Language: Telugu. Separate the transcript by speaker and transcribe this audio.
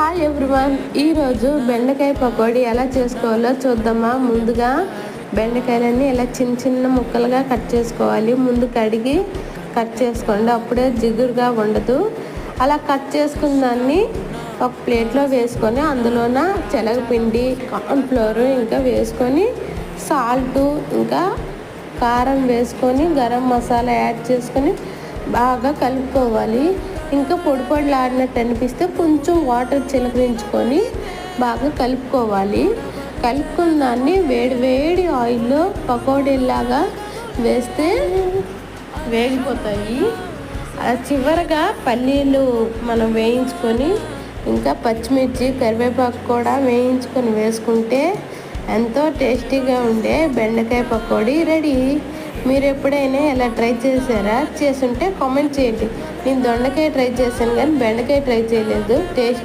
Speaker 1: హాయ్ ఎవ్రీవన్, ఈరోజు బెండకాయ పకోడీ ఎలా చేసుకోవాలో చూద్దామా. ముందుగా బెండకాయలన్నీ ఇలా చిన్న చిన్న ముక్కలుగా కట్ చేసుకోవాలి. ముందు కడిగి కట్ చేసుకోండి, అప్పుడే జిగురుగా ఉండదు. అలా కట్ చేసుకున్న దాన్ని ఒక ప్లేట్లో వేసుకొని అందులోన శనగపిండి, కార్న్ఫ్లోర్ ఇంకా వేసుకొని సాల్టు ఇంకా కారం వేసుకొని గరం మసాలా యాడ్ చేసుకొని బాగా కలుపుకోవాలి. ఇంకా పొడి పొడిలాడినట్టు అనిపిస్తే కొంచెం వాటర్ చిలకరించుకొని బాగా కలుపుకోవాలి. కలుపుకున్న దాన్ని వేడి వేడి ఆయిల్లో పకోడీలాగా వేస్తే వేగిపోతాయి. చివరగా పల్లీలు మనం వేయించుకొని ఇంకా పచ్చిమిర్చి, కరివేపాకు కూడా వేయించుకొని వేసుకుంటే ఎంతో టేస్టీగా ఉండే బెండకాయ పకోడీ రెడీ. మీరు ఎప్పుడైనా ఇలా ట్రై చేశారా? చేసుంటే కామెంట్ చేయండి. నేను దొండకాయ ట్రై చేశాను కానీ బెండకాయ ట్రై చేయలేదు. టేస్ట్